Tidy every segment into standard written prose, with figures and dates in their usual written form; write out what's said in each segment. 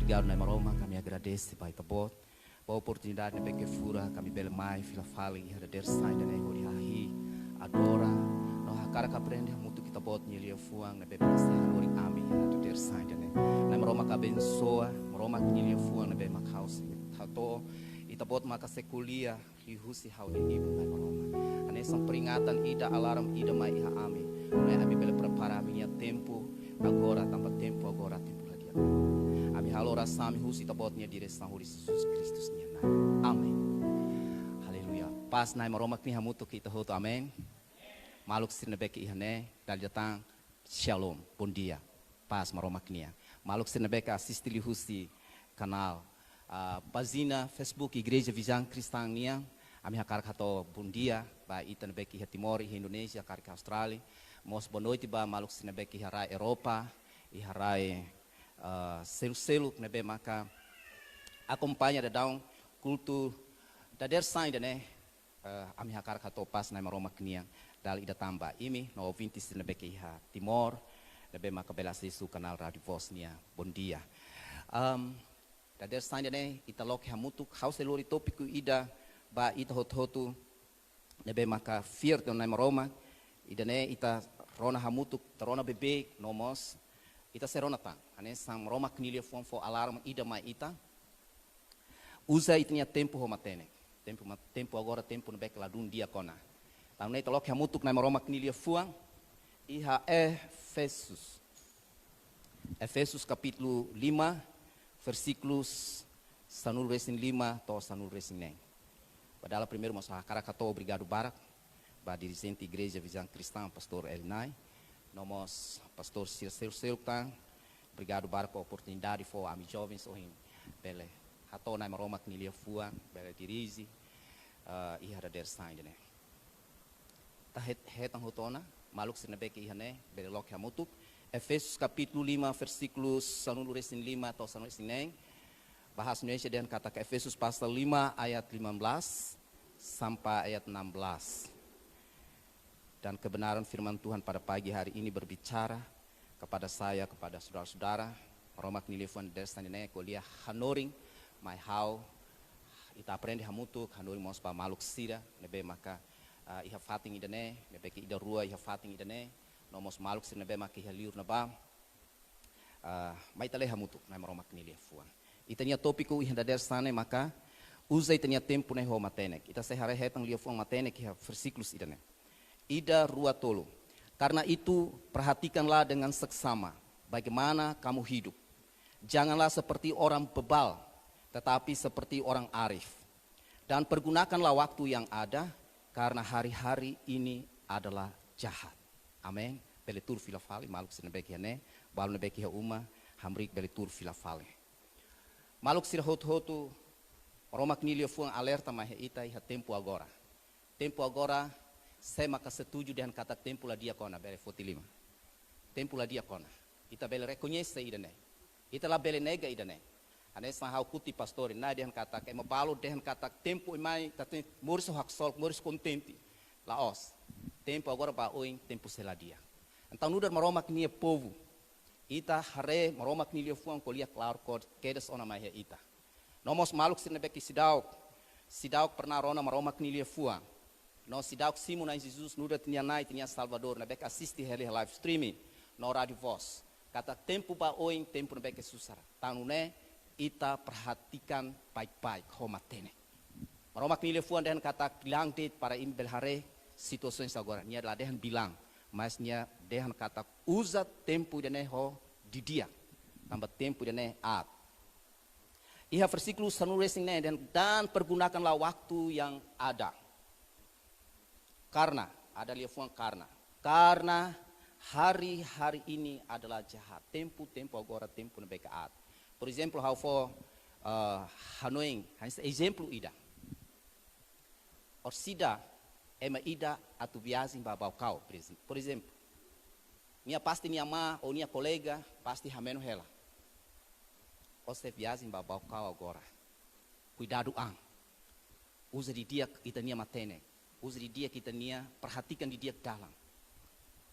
obrigado, Naima Roma, kami agradece, Pai Tabot, a oportunidade de que fura, kami bele mai, fila fali, herader sai, dan ego dihahi, adora, no hakara kaprende, mutu kita bot, nyelia fuang, nebe pasti hanori ami, herader sai, dan Naima Roma kabensoa, Roma nyelia fuang, nebe makhaus, tato, itabot maka sekulia, lihusi hau di ibu, Naima Roma. Anesang peringatan, ida alarm, ida mai iha ami, nai ami bele prepara, minha tempo, agora, tanpa tempo, agora, tempo lagi. Ami halora sami husi tabotnya diresan huri Jesus Kristus nya. Amin. Haleluya. Pas nai maromak ni hamuto kita hoto amen. Maluk sirna beki ihane dal datang shalom bom dia. Pas maromak nia. Maluk sirna beki assistili husi kanal Bazina Facebook Igreja Visão Cristã nia. Ami hakar kato bom dia ba itan beki Timor Indonesia kar Australia. Mos boa noite ba maluk sirna beki harai Eropa, iharai selo-selo que nebe maka acompanha da down culto da der saída né a minha cara topas na maroma knia dal ida tamba imi no ouvintes nebe que ha Timor nebe maka bela su canal Radio Vosnia bom dia da der saída né italok hamutu house lori tópico ida ba ita hotu nebe maka fier na maroma ida né ita rona hamutu rona bebê nomos ita serona tang, ane sang Roma knilia fon fo alarm ida mai ita. Usa itnya tempo homatene. Tempo agora tempo no bek ladun dia kona. Tang nei talok hamutuk na Roma knilia fuang iha Efesus. Efesus capítulo 5 versículos sanul resin 5 to sanul resin 9. Padahal primeiro mas hakara kato obrigado barak ba dirigente igreja Visão Cristã pastor Elinai. Nomos pastor Sir Tang, obrigado barco a oportunidade for ami jovens ohin bele hato na maroma knilia fua bele dirigi e hara der sign ne ta hetang hotona maluk sinabeke ihane bele lok hamutuk Efesus capítulo 5 versículos sanulu resin 5 atau sanulu resin 9 bahasa Indonesia dan kata ke Efesus pasal 5 ayat 15 sampai ayat 16. Dan kebenaran firman Tuhan pada pagi hari ini berbicara kepada saya, kepada saudara-saudara. Roma knilifan destinine kuliah hanoring, my how, ita aprende hamutuk, hanoring mospa maluk sida, nebe maka iha fating idane, nebe ki ida rua iha fating idane, nomos maluk sida nebe maka iha liur naba, maitale hamutuk, na Roma knilifan. Itanya topiko iha destinine maka, usa itanya tempo ne ho matenek. Ita sehare hetang liofong matenek iha versículos idane. Ida rua tolo. Karena itu perhatikanlah dengan seksama bagaimana kamu hidup. Janganlah seperti orang bebal, tetapi seperti orang arif. Dan pergunakanlah waktu yang ada, karena hari-hari ini adalah jahat. Amin. Beletur filafali, maluk sinabekihane, balu nabekiha uma, hamrik beletur filafali. Maluk sirhot-hotu, Roma knilio fuang alerta mahe ita iha tempo agora. Tempo agora, saya maka setuju dengan kata tempo la dia kona bele 45. Tempo la dia kona. Ita bele reconhece idane. Ita la bele nega idane. Anessa hau kuti pastor na dengan kata ke mabalo dengan kata tempo mai taten morso haksol morso contente. Laos. Tempo agora ba oin tempo sela dia. Então nudar maroma knia povo. Ita hare maroma knia fuang kolia claro kod kedes ona mai ita. Nomos maluk sinebeki sidau pernah rona maroma knia fuang. Nós se dá o Simon em Jesus, no tinha night, tinha Salvador, na beca assiste ele live streaming, no rádio voz. Kata tempo ba oin, tempo na beca susara. Tanu ne, ita perhatikan baik-baik, homatene. Maromak nile fuan dengan kata bilang dit para imbel hare situasi agora. Nia adalah dengan bilang, mas nia dengan kata usa tempo dene ho di dia, tambah tempo dene at. Iha versículo sanul racing ne dan pergunakanlah waktu yang ada. Karena, ada liafuan karena hari-hari ini adalah jahat. Tempo agora, tempo na bekaat. Por exemplo, how for Hanoi, hanya exemplo ida. Orsida, ema ida atu viagem para Balcão, por exemplo. Minha pasti minha mãe ou minha colega, pasti hameno ela. Você viagem para Balcão agora. Cuidado usa di dia kita nia matene. Usa di dia kita nia, perhatikan di dia dalam.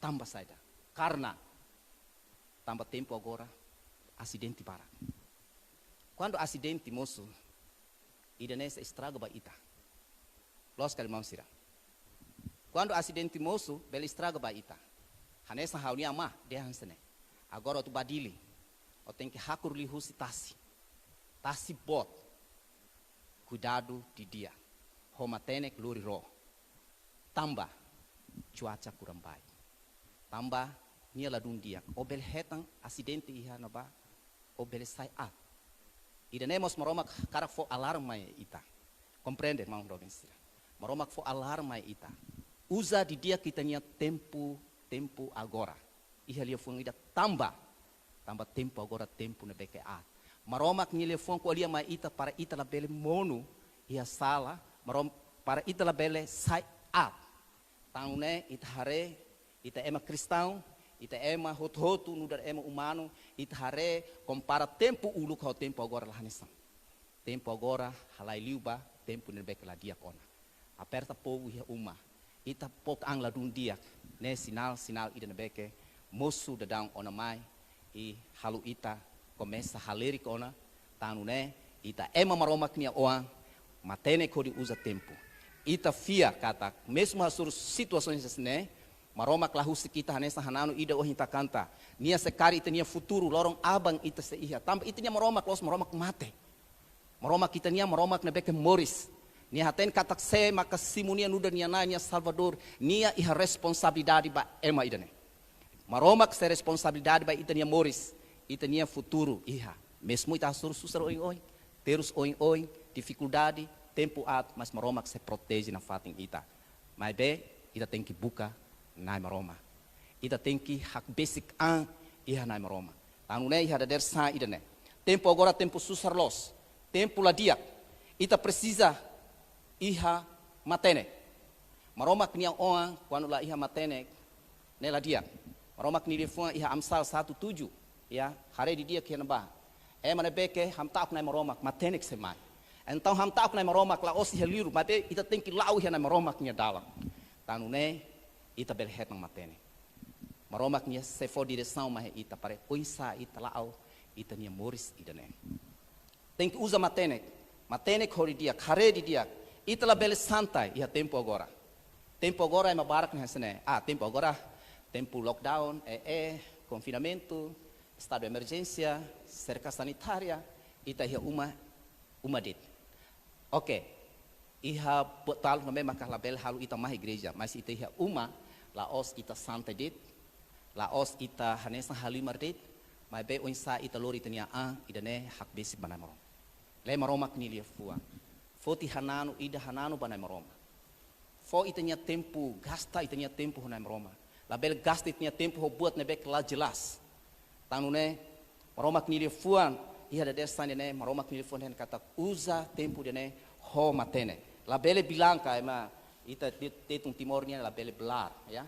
Tambah saja. Karena tambah tempo agora, acidente para. Quando acidente moço, ida nessa estraga ba ita. Los irmãos sira. Quando acidente moço, bela estraga ba ita. Hanessa haunia ma, de hansene. Agora tu badili. Eu tenho que hakurli husi tasi. Tasi bot. Cuidado di dia. Homatenek luri ro. Tamba cuaca kurang baik. Tamba nia ladung dia. Obel hetang acidente iha naba. Obel sai at. Ida nemos maromak karak fo alarma ita. Compreende, irmão Robinson? Maromak fo alarma ita. Usa di dia kita nia tempo agora. Iha lia fuang ida tamba tempo agora tempo na beke at. Maromak nia lia fuang ko lia mai ita para ita la bele mono iha sala. Marom para ita la bele sai at. Taune ita hare ita ema cristão. Ita ema hot-hotu nudar ema humano. Ita hare compara tempo ulu kau tempo agora lah nisam. Tempo agora halai liuba tempo nerbek la dia kona. Aperta povo ia uma. Ita pok ang la dun dia. Ne sinal ida nebeke mosu da daun ona mai i halu ita começa haleri kona tanu ne ita ema maroma knia oang matene kodi usa tempo. Ita fia kata mesmo hasur situações assim maroma klahusi kita hanesa hananu ida ohinta kanta. Nia sekari ita nia futuro lorong abang ita se iha. Tambah ita nia maroma klos maroma mate. Maroma kita nia maroma nebeke moris. Nia haten katak se maka simunia nuda nia nia Salvador. Nia iha responsabilidade ba ema ida ne. Maroma se responsabilidade ba ita nia moris. Ita nia futuro iha. Mesmo ita hasur susar oing terus oing dificuldade, tempo at, mas maroma se protege na fating ita. Mas be ita tem que buka nai maroma. Ita tem que hak basic an iha nai maroma. Tanu ne iha dader sa ida ne. Tempo agora tempo susar los. Tempo la dia. Ita precisa iha matene. Maroma knia oan quando la iha matene nela dia. Maroma knia fuan iha Amsal 1:7 ya. Hari di dia kian ba. Mana beke ham tak nai maroma matene ke semai. Então ham tak nai maroma la os iha liru, mas ita tem que lau iha nai maroma knia dalam. Tanu ne ita berhet nang matene. Maromak nia se for direção mas ita pare oinsa ita lao ita nia moris ida ne. Tem que usa matene. Matene hori dia, kare di dia. Ita la bele santai ia tempo agora. Tempo agora é mabarak nessene. Tempo agora, tempo lockdown, confinamento, estado de emergência, cerca sanitária, ita ia uma dit. Ok. Iha botal na memang kah label halu ita mah igreja, mas ita iha laos ita santa dit, laos ita hanesa halimar dit, mas be oinsa ita lori tania ida ne hak besi banai marom. Le maroma kni lia fua. Foti hananu ida hananu banai maroma. Fo ita nia tempo gasta ita nia tempo hanai maroma. Label gasta ita nia tempo ho buat ne be kla jelas. Tanu ne maroma kni lia fuan iha da desa ne maroma kni lia fuan hen kata usa tempo de ne ho matene. La bele bilang ema ita tetung timornya la bele belar ya.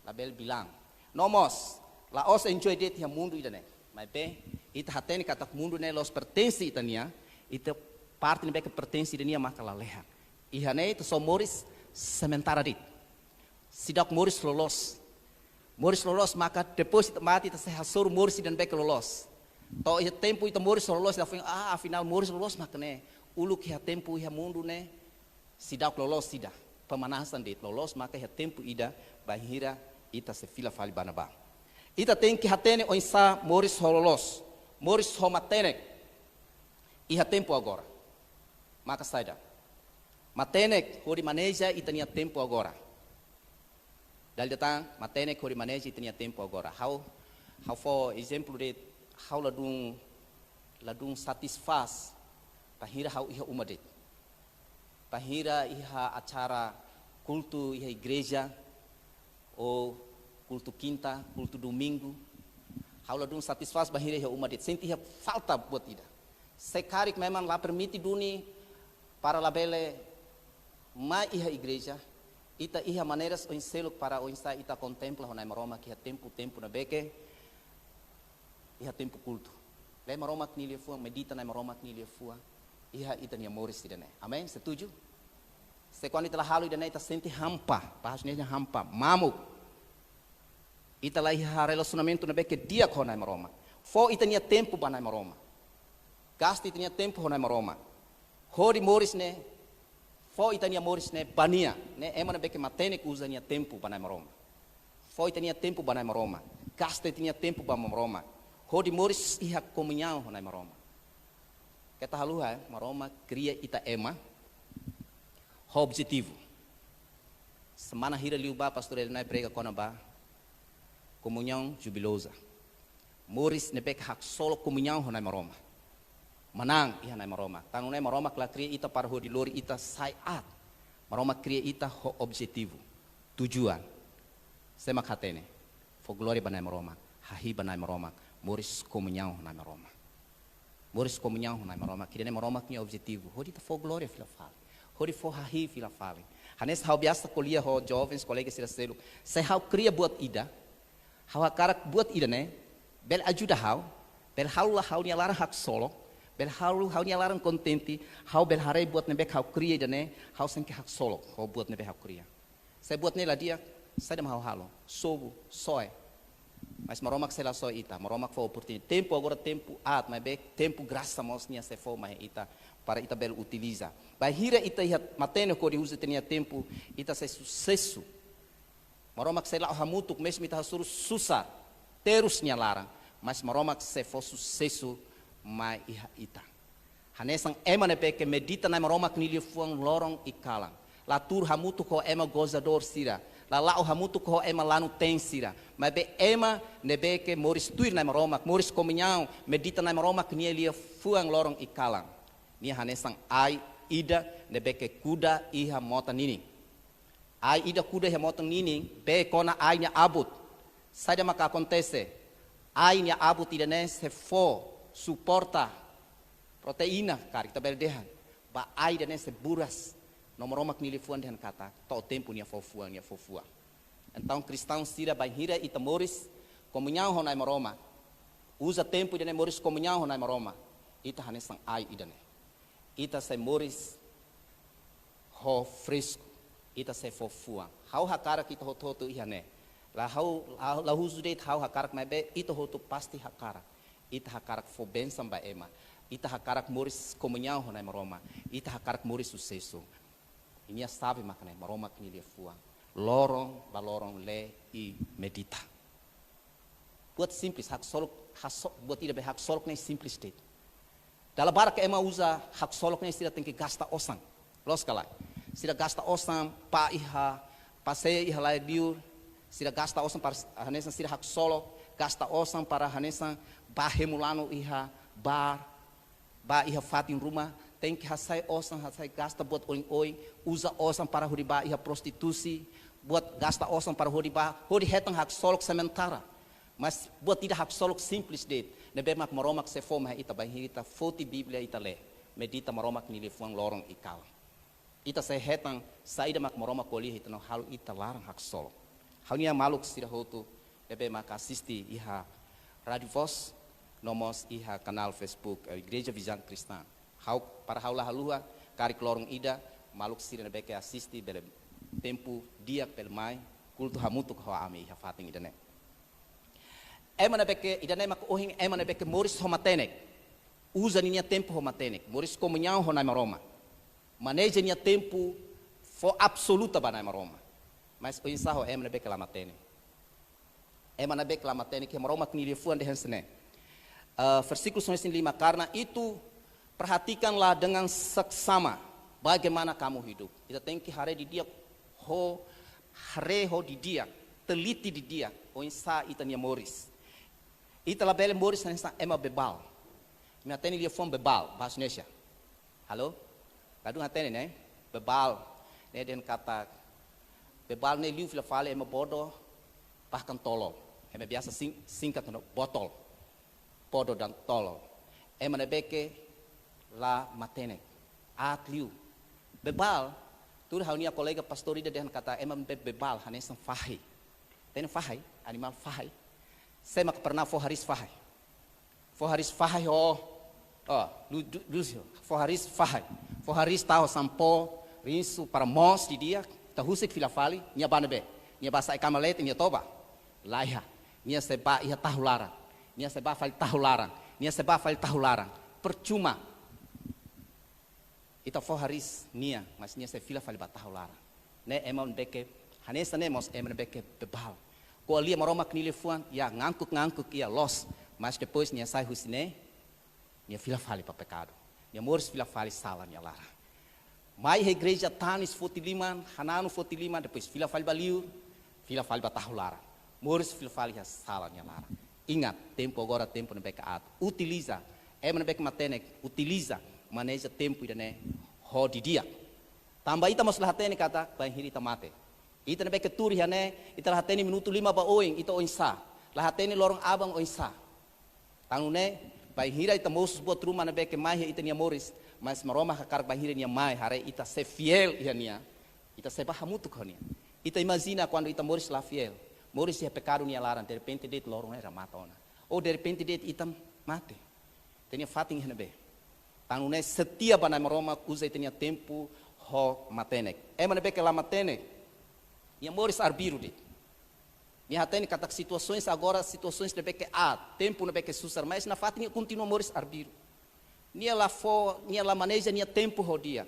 La bele bilang. Nomos la os enjoy det ya mundo ida ne. Mas be ita hatene kata mundo ne los pertence ita nia. Ita parte ne be que pertence ida nia maka la leha. Iha ne ita so moris sementara dit. Sidak moris lolos. Moris lolos maka depois ita mati ita se hasur moris dan be que lolos. To iha tempo ita moris lolos da foi afinal moris lolos maka ne. Uluk iha tempo iha mundo ne. Sidak lolos sida. Pemanasan dit lolos maka iha tempo ida bahira ita se fila fali banaba. Ita tem que hatene oinsa moris lolos. Moris homatene. Iha tempo agora. Maka saida. Matene hori maneja ita nia tempo agora. Dali datang matene hori maneja ita nia tempo agora. How for exemplo de how ladung satisfaz pahira how iha umadet. Pahira iha acara culto iha igreja ou culto quinta, culto domingo. How ladung satisfaz pahira iha umadet. Senti iha falta buat ida. Sekarik memang la permite duni para la bele ma iha igreja. Ita iha maneiras o inselo para o insta ita contempla honai maroma que iha tempo na beke. Iha tempo culto. Le maroma knilia fua medita na maroma knilia fua. Iha ita nia moris ida ne. Amém? Setuju? Se quando ita la halu ida ne ita sente hampa, bahasanya hampa, mamuk. Ita la iha relacionamento na beke dia honai maroma. Fo ita nia tempo banai maroma. gasti tinha tempo honai maroma. Hori moris ne, fo itania moris ne bania, ne emana beke matene usa nia tempo banai maroma. Fo itania tempo banai maroma, gasta tinha tempo banai maroma. Hori moris iha komunhão honai maroma. Kita halua maroma cria ita ema, objetivo. Semana hira liuba pastor ele nai prega kona ba, komunhão jubilosa. Moris ne beke hak solo komunhão honai maroma. Manang iha nai maroma. Tangu nai maroma kla cria ita para hodi lori ita saiat. Maroma cria ita ho objetivo. Tujuan. Semak hatene. Fo glory banai maroma. Hahi banai maroma. Moris komunhão nai maroma. Moris komunhão nai maroma. Kirene maroma tinha objetivo. Hodi ta fo glory fila fale. Hodi fo hahi fila fale. Hanes hau biasa kolia ho jovens colegas sila selo. Se hau cria buat ida. Hau hakarak buat ida ne. Bel ajuda hau. Bel hau lah hau ni alarang hak solo. Bel hau ni alarang contente. Hau bel harai buat nebek hau cria ida ne. Hau sengke hak solo. Hau buat nebek hau cria. Saya buat ne lah dia. Saya dem hau halo. Sobo, soe. Mas maromak sela so ita, maromak fo oportunidade. Tempo agora tempo mas bek tempo graça mosnya se fo mas ita para ita bel utiliza. Vai hira ita ia matene ko usa tenia tempo ita se sucesso. Maromak sela hamutu mesmo ita suru susah terus larang, mas maromak se fo sucesso mai ita. Hanesang ema ne bek medita na maromak nili fuang lorong ikalang. Latur hamutu ko ema gozador sira. Lalau hamutu ko ema lanu tensira. Mas be ema nebeke moris tuir na maromak, moris komunhão, medita na maromak nia lia fuang lorong ikalang. Nia hanesang ai ida nebeke kuda iha mota nini. Ai ida kuda iha mota nini, be kona ai nya abut. Saja maka acontece. Ai nya abut ida ne se fo suporta proteína, cara, kita berdehan. Ba ai ida ne se buras. Nomoromak nili fuan dengan kata, tau tempo nia fofua. Então cristão sira banhira ita moris komunhão honai maroma. Usa tempo idane moris komunhão honai maroma. Ita hanesang ai idane. Ita se moris ho fresco. Ita se fofua. Hau hakara kita hoto ihane. La huzu deit hau hakarak mai be ita hoto pasti hakara. Ita hakarak fo bensam ba ema. Ita hakarak moris komunhão honai maroma. Ita hakarak moris sucesso. Ini sabe maknanya maromak ni dia fuang. Balorong le i medita. Buat simples hak solok buat tidak hak solok ni simples date. Dalam barak ema usa hak solok ni sila tengki gasta osang. Los kalai. Sila gasta osang pa iha pasei iha lai diur. Sila gasta osang para hanesan sila hak solok. Gasta osang para hanesan bahemulano iha bar. Ba iha fatin rumah. Tem que hasai osam, hasai gasta buat oing-oing, usa osam para huriba iha prostitusi, buat gasta osam para huriba, huri hetang hak solok sementara. Mas buat tidak hak solok simples date. Nebe mak maromak se foma ita bahita foti Biblia ita le, medita maromak nili fuang lorong ikal. Ita se hetang saida mak maromak koli ita no hal ita larang hak solok. Halnya maluk sira hotu, nebe mak asisti iha Radio Voz, nomos iha kanal Facebook Igreja Visão Cristã. Para hau halua kari lorong ida maluk sira beke asisti bele tempo dia pel mai kultu hamutu ko ami ha fating idane emana beke idane mak ohing emana beke moris homatenek usa ninya tempo homatenek moris komunhão honai maroma maneja ninya tempo fo absoluta banai maroma mas o insaho emana beke lamatene emana beke lamatene que maroma kni fuan de hensene versículo 5 karena itu perhatikanlah dengan seksama bagaimana kamu hidup. Kita tem que hare di dia ho di dia, teliti di dia, o insa itania moris. Ita la bele moris nessa ema bebal. Me atene dia fom bebal, bahasa Indonesia. Halo? Kadung atene né? Bebal. Né den kata bebal ne liu fila fale ema bodo bahkan tolol. Ema biasa singkat no botol. Bodo dan tolol. Ema nebeke la matenek atliu bebal tur haunia kolega pastori dengan kata emang bebal hanesan fahai animal fahai saya mak pernah foharis fahai foharis tahu sampo rinsu para mos di dia tahusik filafali nya banabe nya basa ikamalete nya toba laiha nya seba iha tahu larang nya seba fal tahu larang nya seba fal tahu larang percuma. Ita fo haris nia, mas nia se fila fali batahau lara. Ne emon beke, hanesa ne mos emon beke bebal. Ko ali maroma knile fuan, ya ngangkuk ia los. Mas depois nia sai husine, nia fila fali pa pecado. Nia moris fila fali sala nia lara. Mai igreja tanis fotiliman, hanano fotiliman, depois fila fali baliu, fila fali batahau lara. Moris fila fali ya sala nia lara. Ingat, tempo agora tempo no beke ato. Utiliza, emon beke matene, utiliza, maneja tempo idane ho di dia. Tambah ita mas lahatene kata, bain hiri ita mate. Ita na beke turi hane, ita lahatene minuto 5 ba oing, ita oing sa. Lahatene lorong abang oing sa. Tangune, bain hira ita mosus buat rumah na beke mai ita nia moris, mas maroma kakar bain hira nia mai, hare ita se fiel ia nia. Ita se bahamutu kau nia. Ita imagina quando ita moris la fiel. Moris ia pecado nia laran, de repente det lorong era mata ona. Ou de repente det ita mate. Tenia fating hene Tangune setiap banai maroma usa tenia tempo ho matenek. Mana beke la matenek. Ia moris arbiru de. Minha hatene kata situações agora situações de beke tempo no beke susar, mas na fating continua moris arbiru. Nia la maneja nia tempo ho dia.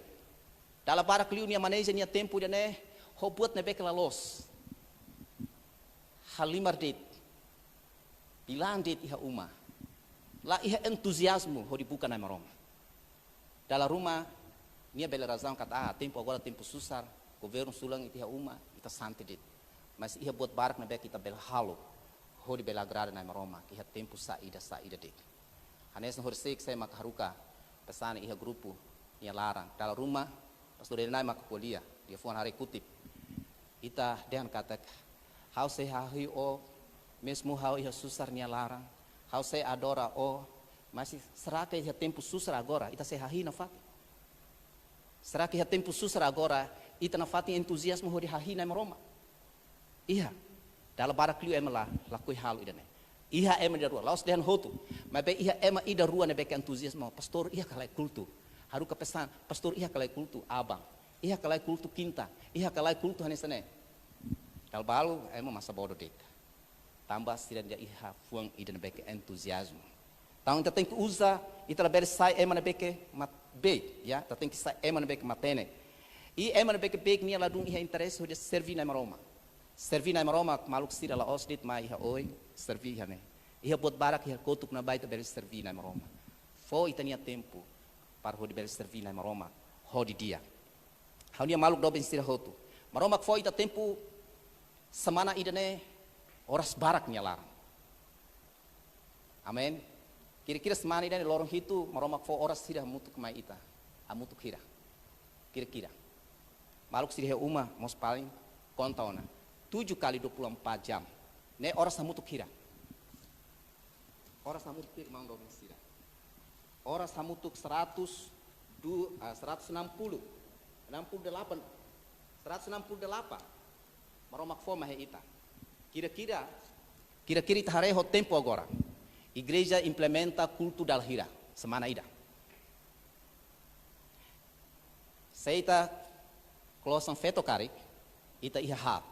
Dala para kliu nia maneja nia tempo de ne ho buat ne beke la los. Halimar det. Bilang det iha uma. La iha entusiasmo ho dibuka na maroma. Dalam rumah, nia bela razão kata, tempo agora tempo susar, governo sulang ita uma, ita sante dit. Mas ia buat barak na bek ita bela halo, hodi bela agrada na maroma, iha tempo saida dit. Hanes na horsek saya mak haruka, pesan iha grupo, nia larang. Dalam rumah, pastor denai mak kuliah, dia fuan hari kutip. Ita dehan kata, how say hahi o, mesmo how iha susar nia larang, how say adora o, mas será que é tempo susar agora? Ita se hahi na fati. Será que é tempo susar agora? Ita na fati entusiasmo hori hahi na maroma. Iha. Dalam barak liu emela lakui halu idane. Iha ema ida rua. Laos dehan hotu. Mas be iha ema ida rua na beke entusiasmo. Pastor iha kalai kultu. Haru ka pesan. Pastor iha kalai kultu abang. Iha kalai kultu kinta. Iha kalai kultu hanesane. Dalam balu ema masa bodoh det. Tambah sidan dia iha fuang ida na beke entusiasmo. Então, ita tem que usar, ita labere sai ema na beke be, ya, ita tem que sai ema na beke matene. E ema na beke bek nia ladung iha interesse de servir na maroma. Servir na maroma maluk sira la osdit mai iha oi, servir iha ne. Iha buat barak iha kotuk na baita bere servir na maroma. Fo ita nia tempo para ho de bere servir na maroma, ho di dia. Hau nia maluk doben sira hotu. Maroma fo ita tempo semana ida ne oras barak nia larang. Amen. Kira-kira semana ini lorong itu maromak fo oras sirah mutuk mai ita, amutuk hira. Kira-kira. Maluk sirah uma mos paling kontauna 7 kali 24 jam. Ne oras amutuk hira. Oras amutuk hira mau doben sirah. Oras amutuk 160, 68. Maromak fo mahe ita. Kira-kira ita hareho tempo agora. Igreja implementa culto da hira, semana ida. Seita closam feto karik, ita iha hap.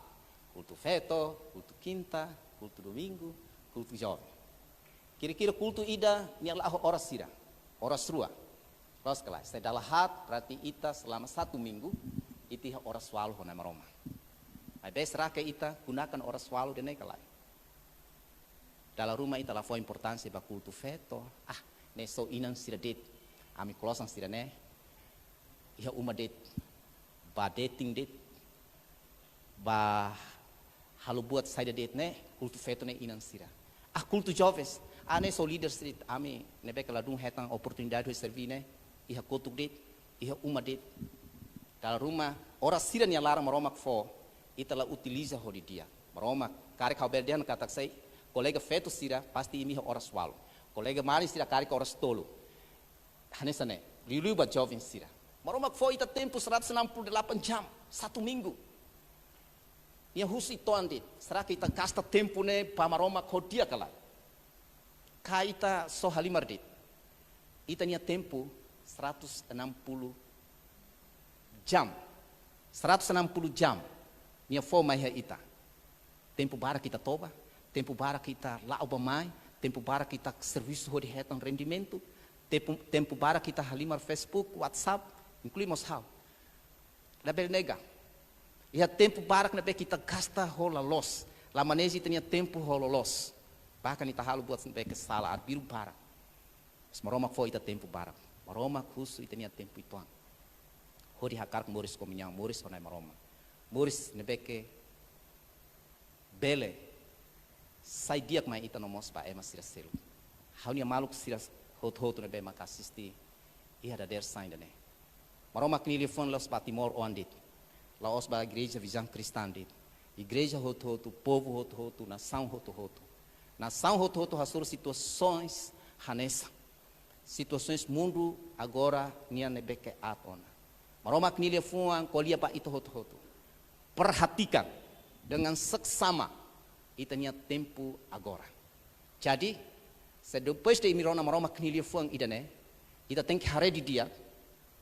Culto feto, culto quinta, culto domingo, culto jovem. Kira-kira culto ida niala horas sira, horas rua. Los kelas, saya dalah hat berarti ita selama 1 minggu, ita iha horas walu hona maroma. Mas será que ita gunakan horas walu de nekalai. Dalam rumah ita la foi importância ba culto feto. Ne so inan sira det. Ami kolosang sira ne. Iha uma det. Ba dating det. Ba halu buat saida det ne. Culto feto ne inan sira. Culto jovens. Ne so leader street. Ami ne beka la dum hetang oportunidade de servir ne. Iha kotuk det. Iha uma det. Dalam rumah ora sira nia larang maromak fo. Ita la utiliza hodi dia. Maromak kare kau berdian katak sai. Kolega feto sira pasti imi horas walu. Kolega mari sira kari horas tolo. Hanesane, liu ba jovem sira. Maromak fo ita tempo 168 jam, 1 minggu. Ia husi toande, será que ita gasta tempo ne pa maromak ho dia kala. Ka ita so halimar dit. Ita nia tempo 160 jam. 160 jam. Nia fo mai ita. Tempo bara kita toba. Tempo para kita lau bamai, tempo para kita serviço de retan rendimento, tempo bara kita halimar Facebook, WhatsApp, incluímos hal. Label nega. Ia tempo bara que kita gasta rola los. La manesi tinha tempo rola los. Bahkan ita halu buat sampai ke sala biru bara. Maroma foi ita tempo bara. Maroma kusu ita tinha tempo ituan. Hodi hakar Moris kominyang Moris onai maroma. Moris nebeke bele sai dia mai ita nomos pa ema sira selu. Haunia maluk sira hot nebe maka assisti ia da der sain dane. Maroma kni telefon los pa Timor ondit. La os ba igreja visão cristã dit. Igreja hot povo hot nação hot. Nação hot hasur situações hanesa. Situações mundo agora nia nebeke atona. Maroma kni telefon kolia pa itu hot. Perhatikan dengan seksama itanya tempo agora. Jadi, depois de mirona maroma knilia fuang idane, ita tem que hare di dia,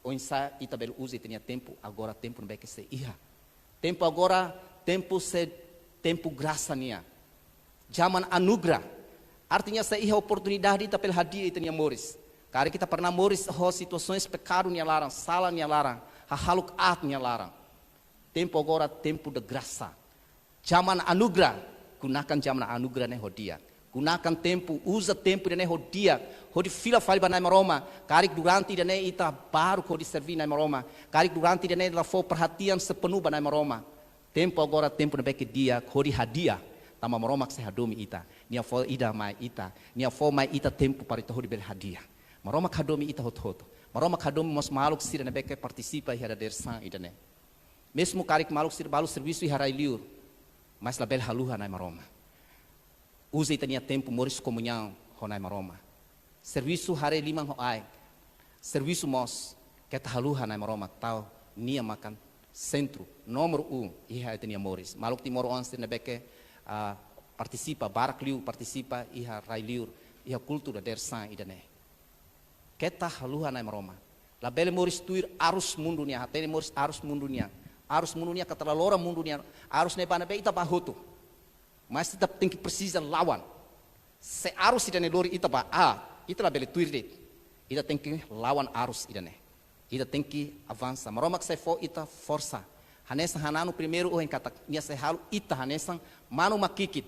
onsa ita bel usa itanya tempo agora tempo não vai que se iha. Tempo agora, tempo graça nia. Zaman anugerah. Artinya se iha oportunidade ita pel hadiah itanya moris. Kari kita pernah moris ho situações pecado nia larang, salah nia larang, hahaluk at nia larang. Tempo agora tempo de graça. Zaman anugerah, gunakan zaman anugerah ne hodia. Gunakan tempo, usa tempo ne hodia. Hodi fila fali banai maroma. Karik durante ne ita baru hodi servi na maroma. Karik durante ne la fo perhatian sepenuh banai maroma. Tempo agora tempo ne beke dia hodi hadiah. Tama maroma se hadomi ita. Nia fo ida mai ita. Nia fo mai ita tempo para ita hodi bel hadiah. Maroma hadomi ita hot. Maroma hadomi mos maluk sira ne beke participa hada dersan ida ne. Mesmo karik maluk sira balu serviço e harai liur. Mas label haluha na maroma. Usa itania tempo moris comunhão honai maroma. Serviço hare limang hoai. Serviço mos keta haluha na maroma tau nia makan centro nomor 1 iha itania moris. Maluk timor ons na beke participa barakliu participa iha railiur iha kultura dersan idane. Keta haluha na maroma. Label moris tuir arus mundo nia hatene moris arus mundo nia. Arus mundunya kata lora mundunya arus nebana be ita bahutu. Mas tetap tem que precisa lawan. Se arus ida ne lori ita ba ita la bele tuirde. Ita tem que lawan arus ida ne. Ita tem que avança. Maroma que se for ita força. Hanesa hananu primeiro o kata nia se halu ita hanesa manu makikit.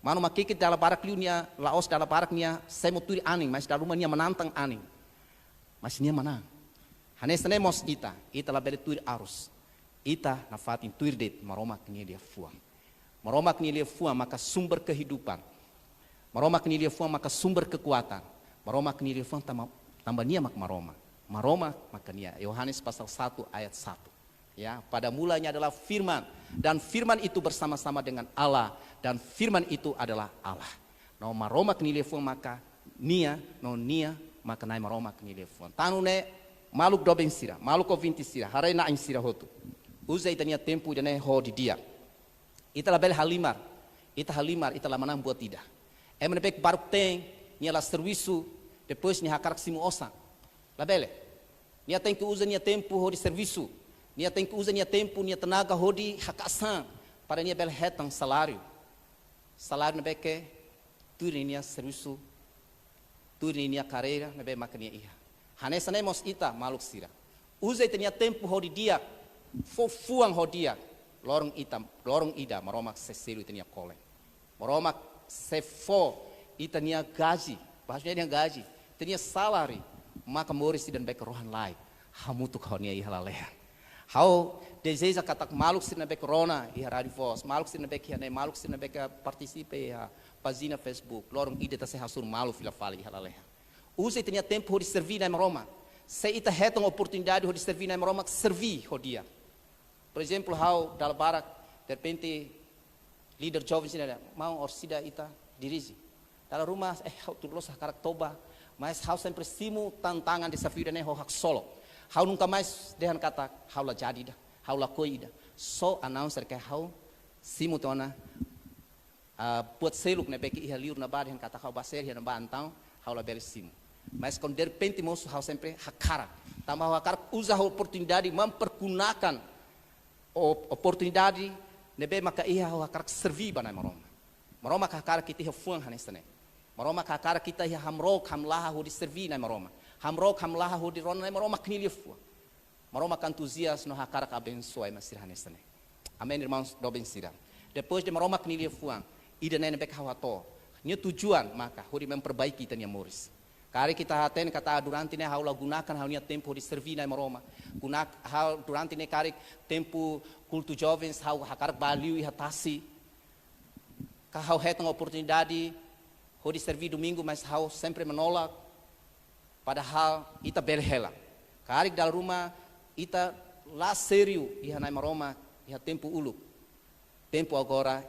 Manu makikit dala barak liunya laos dala barak nia se moturi aning mas dala rumah nia menantang aning. Mas nia mana? Hanesa nemos ita la bele tuir arus. Ita na fatin tuirdet maroma knilia fuang. Maroma knilia fuang maka sumber kehidupan. Maroma knilia fuang maka sumber kekuatan. Maroma knilia fuang tambah nia mak maroma. Maroma maka nia. Yohanes pasal 1 ayat 1. Ya, pada mulanya adalah firman dan firman itu bersama-sama dengan Allah dan firman itu adalah Allah. No maroma knilia fuang maka nia maka nai maroma knilia fuang. Tanu ne maluk dobeng sira, maluk ovinti sira, harai na sira hotu. Usa itania tempo idane ho di dia. Ita label halimar, ita la manang buat tidak. Menepek baru tem, nia la serviço, depois nia hakarak simu osa. Labele, nia tem que usa nia tempo ho di serviço, nia tem que usa nia tempo, nia tenaga ho di hakasan, para nia bel hetang salário. Salário nebeke, turin nia serviço, turin nia carreira, nebe makania iha. Hanesa nemos ita maluk sira. Usa itania tempo ho di dia. Fofuang hodia lorong ida maroma se selu itania koleng maroma se fo itania gaji bahasanya dia gaji itania salary maka moris dan bek rohan lai hamutu kaunia ihalaleha hau deseja katak maluk sina bek rona iharadi vos maluk sina bek hiane maluk sina bek participe ya pagina Facebook lorong ida ta se hasur malu fila fali ihalaleha usa itania tempo de servir na maroma se ita hetang oportunidade de servir na maroma servir hodia. Por exemplo, how dalam barak, de repente líder jovem sini ada, mau orsida ita dirigi. Dalam rumah, how turlos karak toba, mas how sempre simu tantangan desafio dan how hak solo. How nunca mais dehan kata, how la jadi dah, how la koi dah. So announcer ke how simu tona, buat seluk ne beki iha liur na bar dehan kata how baser hian ba antau, how la beres simu. Mas quando de repente moço how sempre hakara, tambah hakara usa a oportunidade mempergunakan oportunidade nebe maka iha hakarak servi banai maroma kakara kita iha fuang hanesane maroma kakara kita iha hamrok hamlaha ho di servi nai maroma Hamrok hamlaha hodi rona maroma knilia fua. Maroma cantuzias no hakara abençoe masir hanesane. Amém, irmãos, dobem sira. Depois de maroma knilia fua, ida nene bek hawato. Nia tujuan maka hodi memperbaiki tania moris. Kari kita haten kata durante ne haula gunakan haunia tempo de servir na maroma. Hau durante ne kari tempo culto jovens hau hakar baliu e hatasi. Hau hetang oportunidade hodi servir domingo, mas hau sempre menolak. Padahal ita berhela. Kari dalam rumah ita lá sério iha na maroma iha tempo ulu. Tempo agora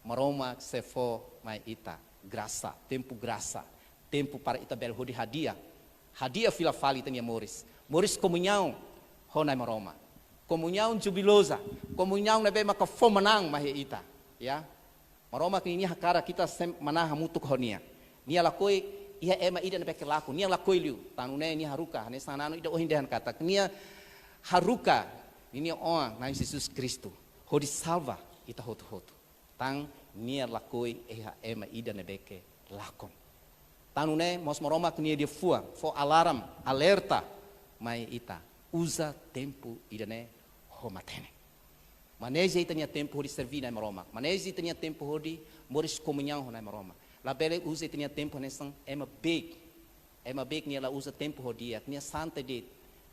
maroma se for mai ita graça, tempo graça. Tempo para ita berhodi hadiah. Hadiah fila fali tania moris. Moris comunhão honai maroma. Comunhão jubilosa. Comunhão nebe maka fomenang mahi ita. Ya. Maroma kini hakara kita manah mutuk honia. Nia lakoi ia ema ida nebe laku. Nia lakoi liu. Tanune ni haruka. Hane sanano ida ohindehan kata. Nia haruka. Ini oang na Jesus Kristo. Hodi salva ita hotu-hotu. Tang nia lakoi eha ema ida nebe lakon. Tanune mos maroma kini dia fua, fo alarm, alerta, mai ita usa tempo idane homatene. Maneja itania tempo hodi servir na maroma, maneja itania tempo hodi moris comunhão na maroma. La bele usa itania tempo nesang ema big ni la usa tempo hodi, nia santa de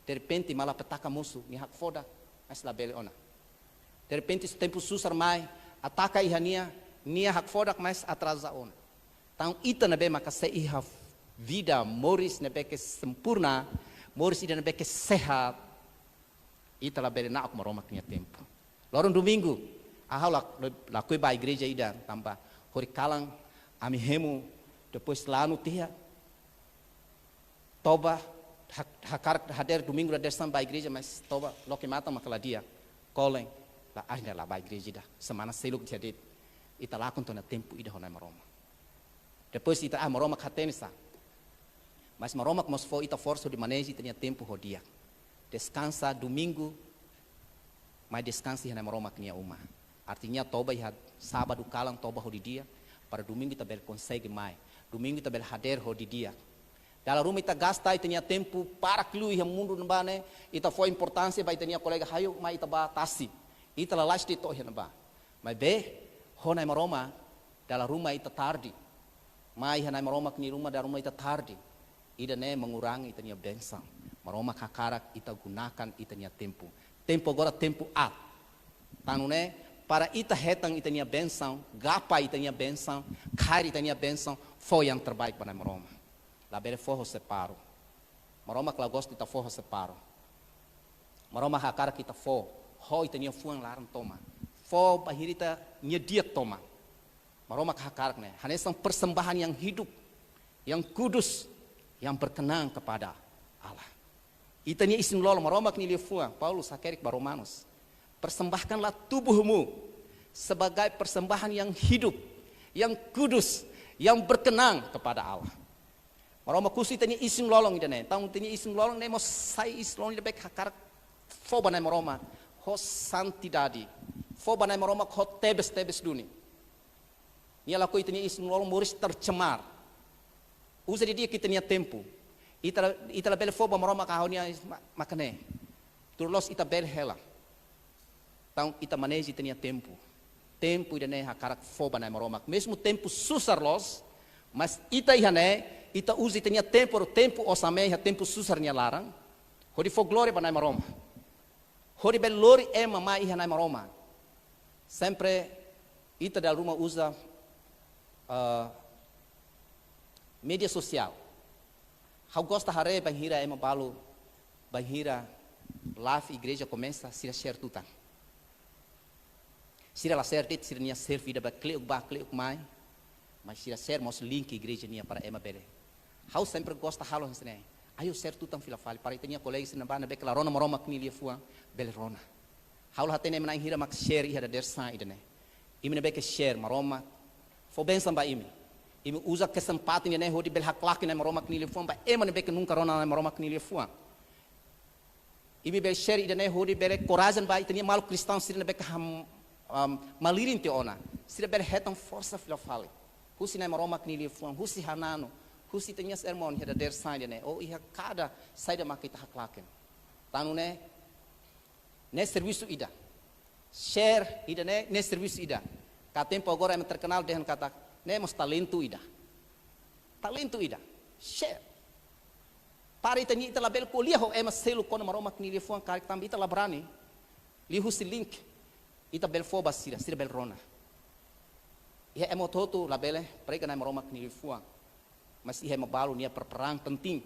repente mala petaka musu, ni hak foda, mas la bele ona. De repente tempo susar mai, ataka ihania, nia hak foda mas atrasa ona. Tang ita nabe maka seiha vida moris nabe ke sempurna, moris ida nabe ke sehat. Ita la bere na aku maroma kenya tempo. Lorong domingo, ahau la kue ba igreja ida tambah hori kalang ami hemu depois lanu tia. Toba hakar hader domingo da desam ba igreja mas toba loke mata makala dia koleng la ainda la ba igreja ida semana seluk jadi ita lakon tona tempo ida honai maroma. Depois ita maroma katenisa. Mas maroma mos fo ita força de manejo tinha tempo rodia. Descansa domingo, mas descansa na maroma tinha uma. Artinya toba ya sábado kalang toba dia, para domingo ita bel consegue mais. Domingo ita bel hader dia. Dalam rumah ita gasta ita tinha tempo para clui yang mundo nambane, ita foi importância ba ita tinha colega hayo mai ita ba tasi. Ita la lasti to ya namba. Mas be honai maroma dalam rumah ita tardi. Mai hanai maroma kini rumah dari rumah ita tardi. Ida ne mengurangi ita nia bensang. Maroma kakarak ita gunakan ita nia tempo. Tempo agora tempo A. Tanune para ita hetang ita nia bensang, gapa ita nia bensang, kari ita nia bensang, foi yang terbaik para maroma. La bere forro separo. Maroma kala gosto ita forro separo. Maroma kakarak ita fo, ho ita nia fuang larang toma. Fo bahirita nia diak toma. Maroma kahakarak ne, hanesang persembahan yang hidup, yang kudus, yang berkenan kepada Allah. Itanya isim lolo, maroma kini liefua, Paulus hakerik baromanos. Persembahkanlah tubuhmu sebagai persembahan yang hidup, yang kudus, yang berkenan kepada Allah. Maroma kusi itanya isim lolong idane, tahu itanya isim lolong ne mo sai isim lolong debek hakarak, fo banai maroma, ho santidade, fo banai maroma ho tebes duni. Nia laku itanya isim lolong moris tercemar. Usa di dia kita nia tempo. Ita bel foba maroma kahonia makane. Turlos ita bel hela. Tang ita maneji ita nia tempo. Tempo ida ne hakarak foba na maroma. Mesmo tempo susar los, mas ita ihane ita usa ita nia tempo osame ha tempo susar nia larang. Hodi fo gloria ba na maroma. Hodi bel lori ema ma ihana maroma. Sempre ita dal rumah usa media sosial. Hau gosta hare banhira ema balu banhira live igreja começa sira share tutan. Sira la share dit sira nia selfie da ba click mai. Mas sira share mos link igreja nia para ema bele. Hau sempre gosta halo hansne. Ayo share tutan fila fali para itania colega sina bana be kala rona maroma kni lia fua bele rona. Hau hatene mena hira mak share iha da der sa idane. Imene be ke share maroma fo benção ba imi usa kesempatan ne hodi bel haklak ne maroma kni lefuan ba emane bek nunca rona ne maroma kni lefuan imi bel share ide ne hodi bel coragem ba itani mal cristão sirne bek ham malirin te ona sira bel hetan força fila fale husi ne maroma kni lefuan husi hanano husi tanya sermon hada der saida ne oh iha kada saida makita haklaken tanu ne serviço ida share ida ne serviço ida ka tempo agora é terkenal dengan kata ne mos talento ida share para itani ita label kuliah ho ema selo kono maroma knili fuan kar tambi ita labrani li husi link ita bel foba sira bel rona ia emo toto labele prega na maroma knili fuan mas ia mabalu nia perperang penting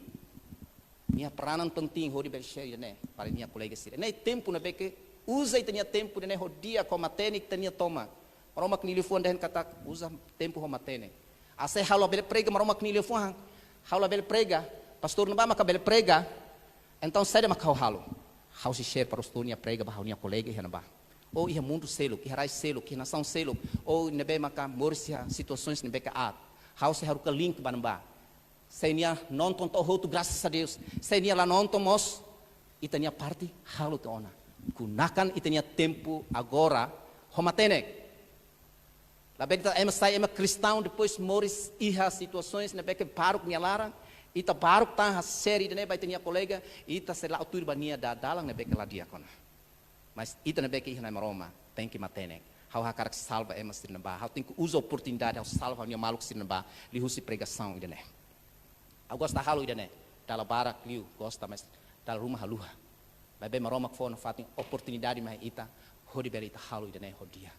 nia peranan penting ho di bel share ne para nia kolega sira ne tempo na beke usa itania tempo ne ho dia ko matene itania toma maroma knili fuan den kata usa tempo ho matene ase halo bel prega maroma knili fuan halo bel prega pastor não vai macabel prega, então sai da macau halo, hau se share para os turnia prega, bahau nia colega e renaba, ou ia mundo selo, que harai selo, que nação selo, ou nebe maca morsia situações nebe ka at, hau se haruka link banamba, sai nia non tonto roto graças a Deus, sai nia lá non tomos, itania parte halo te ona, gunakan itania tempo agora, homatene, lá beta ema sai ema cristão depois moris iha situações nebe que paro nia lara ita baru tang série de neba itania colega ita se la autur bania da dalang nebe que la diakona mas ita nebe que ihna maroma tem que matene hau hakar salva ema sirnaba hau tem que usa oportunidade hau salva nia maluk sirnaba li husi pregação idene au gosta halu idene dala bara kliu gosta mas dala rumah haluha bebe maroma que fona fatin oportunidade mais ita hodi bela ita halu idene hodia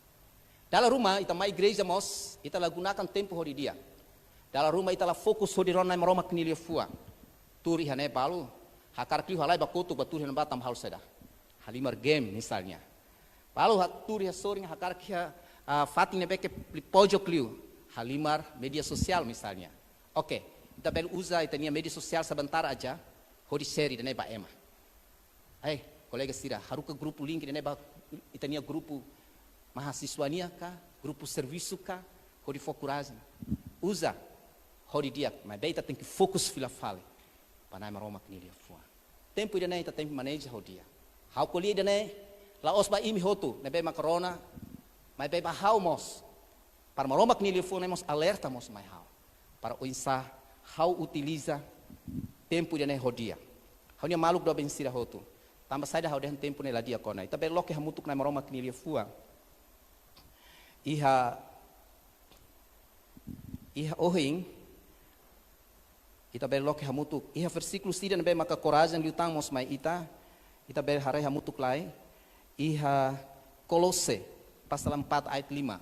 dala rumah ita mai igreja mos ita lagunakan tempo hodi dia dalam rumah italah fokus hodi rona maroma knilia fua turi hane balu hakar kliu halai bakotu baturi hane batam hal seda halimar game misalnya balu turi hasoring hakar kia fatin nebeke pojo kliu halimar media sosial misalnya oke kita bel usa itania media sosial sebentar aja hodi seri dane ba ema kolega sira haruka grupo link dane ba itania grupo mahasiswania ka grupo serviço ka hodi fokuragem usa hodi dia, mas bem tem que fokus fila fale, para não maroma knilia fua. Tempo ida ita tempo manage hodia. Hau koli ida la osba imi hotu, nebe makarona, mas bem hau mos, para maroma knilia fua nemos alerta mos mai hau, para o insa hau utiliza tempo ida hodia. Hau nia maluk do ben sira hotu, tambah saida hau den tempo nela dia kona. Ita belok ke hamutuk na maroma knilia fua. Iha ohing ita belok hamutuk iha versículo sida nebe maka coragem liutang mos mai ita bel harai hamutuk lai iha Kolose pasal 4 ayat 5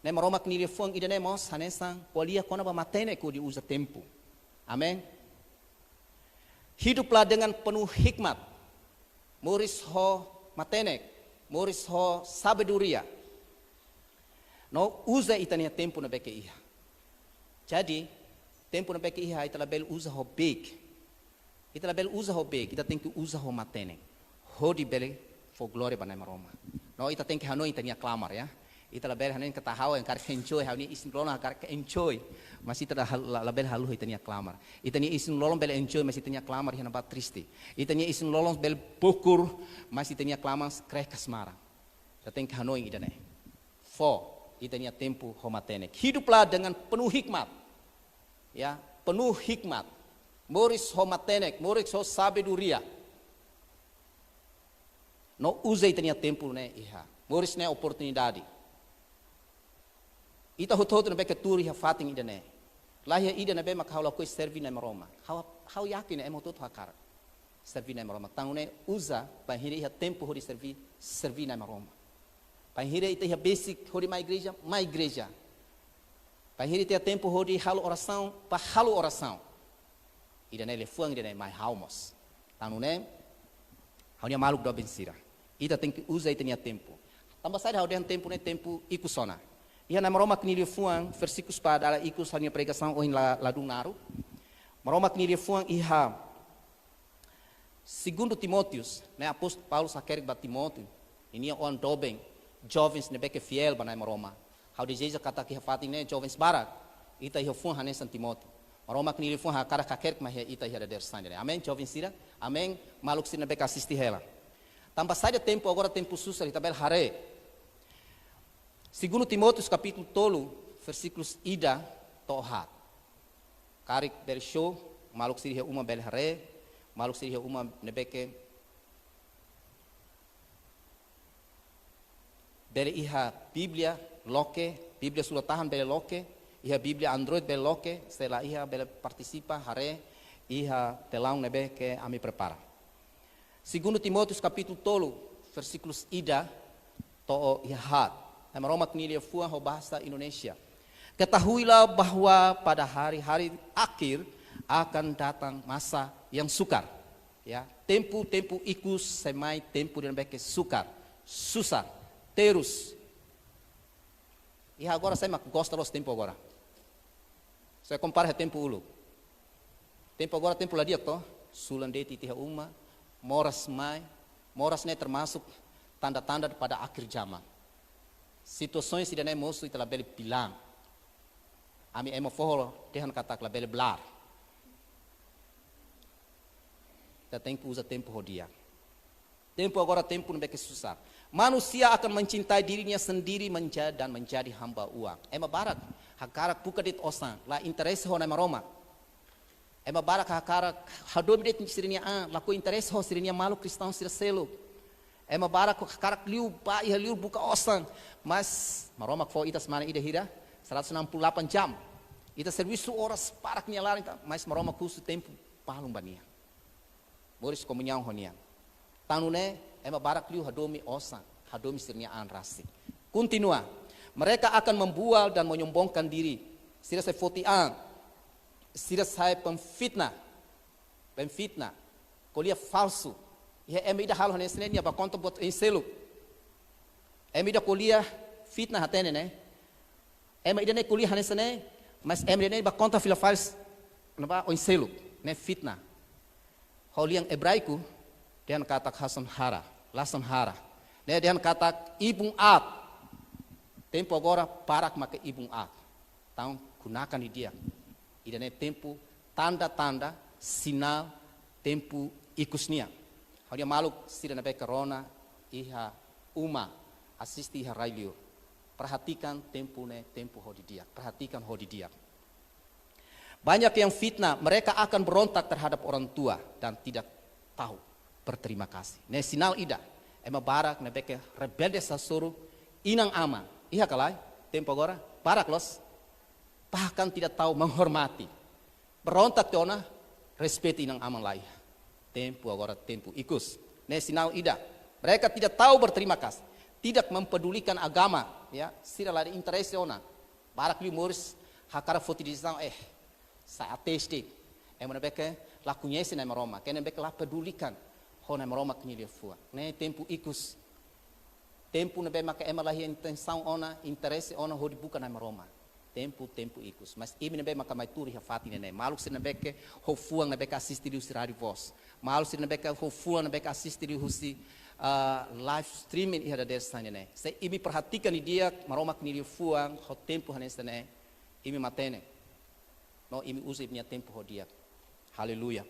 ne maroma knilia fuang ida ne mos hanesang kualia kona ba matene ku di usa tempo amen hiduplah dengan penuh hikmat moris ho matenek moris ho sabedoria no usa itania tempo na beke iha jadi tempo na beke iha ita label usa ho big ita label usa ho big ita tem que usa ho matene ho di bele for glory banai maroma no ita tem que hanoi itania clamar ya ita label hanen kata hawa yang kar enjoy hauni isin lolong kar enjoy mas ita label halu itania clamar itania isin lolong bel enjoy mas itania clamar hina bat triste itania isin lolong bel pokur mas itania clamar kreh kasmara ita tem que hanoi idane for itania tempo ho matene hiduplah dengan penuh hikmat ya penuh hikmat moris ho matenek moris ho sabedoria no usa itania tempo ne iha moris ne oportunidade ita hotot ne beke turi ha fating idane lahia ida ne be mak haula ko servi na maroma how yakin e motot hakar servi na maroma tangune usa bahiri ha tempo ho di servi na maroma bahiri ita ha basic ho di ma igreja Pahiri tia tempo hodi halu oração, pa halu oração. Ida nele fuang ida mai haumos. Tanu ne, haunya maluk do bensira. Ita tem que usa itania tempo. Tambah sai hau den tempo ne tempo ikusona. Ia na maroma knili fuang versículos pada ala ikus hanya pregação oin la dunaru. Maroma knili fuang iha segundo Timóteos, né apóstolo Paulo saquer ba Timóteo. Ini on dobeng jovens ne beke fiel banai maroma. Hau de jeja kata ki fatin ne jovens barak ita hi fun hanen san Timóteo maroma knili fun ha kara kaker ma ita hi der sande amen jovens sira amen maluk sina beka assisti hela tambah saja tempo agora tempo susah ita bel hare segundo Timóteos capítulo 3 versículos ida tohat karik bel show, maluk siri uma bel hare, maluk siri uma nebeke bel iha Biblia loke, Biblia sudah tahan bel loke, iha Biblia Android bel loke, setelah iha bel partisipa hare, iha telang nebeke ami prepara. Segundo Timoteus capítulo 3, versículos ida, to iha hat, nama Roma knilia fuang ho bahasa Indonesia. Ketahuilah bahwa pada hari-hari akhir akan datang masa yang sukar. Ya, tempo ikus semai tempo dan beke sukar, susah, terus. E agora saya gosta dos tempo agora. Saya compara tempo ulu. Tempo agora tempo ladiak to, sulan deti tiha uma, moras mai, moras ne termasuk tanda-tanda pada akhir zaman. Situações tidak nem moço itala beli bilang. Ami emo forro tehan katak la bele blar. Kita tempo usa tempo rodia. Tempo agora tempo não beke susah. Manusia akan mencintai dirinya sendiri menjadi hamba uang. Ema barak hakarak buka dit osan la interesse ho na Roma. Ema barak hakarak hadomi dit sirinya la ko interesse ho sirinya malu cristão sira selo. Ema barak hakarak liu ba iha liu buka osan. Mas Roma fo ita semana ida hira 168 jam. Ita serviço horas para que lá, mas maroma custo tempo palum bania. Boris komunhão honia. Tanu ne ema barak liu hadomi osa, hadomi sirnya an rasi. Continua. Mereka akan membual dan menyombongkan diri. Sira saya fotian. Sira saya pemfitnah. Kolia falso. Ya ema ida hal honia senenya ba konto bot inselu. Ema ida kolia fitnah hatene ne. Ema ida ne kuliah hanesane, mas ema ida ne ba conta fila fals, napa o inselo, ne fitna. Holiang hebraiku, dia katak lasan hara. Ne dia katak ibung at. Tempo agora parak make ibung at. Tahu gunakan di dia. Ida ne tempo tanda-tanda sinal tempo ikusnia. Holia maluk sira na be corona iha uma asisti iha railio. Perhatikan tempo hodidiak. Perhatikan hodidiak. Banyak yang fitnah, mereka akan berontak terhadap orang tua dan tidak tahu berterima kasih. Ne sinal ida, ema barak ne beke rebelde sasuru inang ama. Iha kalai, tempo agora barak los. Bahkan tidak tahu menghormati. Berontak tiona, respect inang ama lai. Tempo agora tempo ikus. Ne sinal ida, mereka tidak tahu berterima kasih. Tidak mempedulikan agama, ya, sira la interesse ona. Barak li moris hakara fotidizão saya teste. Mana beke la conhece na Roma, kena beke la pedulikan ho na Roma knilia fua. Ne tempo ikus. Tempo na be maka ema la intenção ona, interesse ona ho dibuka na Roma. Tempo ikus. Mas imi na be maka mai turi ha fati ne maluk sina beke ho fuang na beke assistir o sirari voz. Maluk sina beke ho fuang na beke assistir o husi live streaming iha da desa ne. Saya imi perhatikan di dia maroma kini fuang ho tempo hanes ne. Imi matene. No imi usa punya tempo ho dia. Haleluya.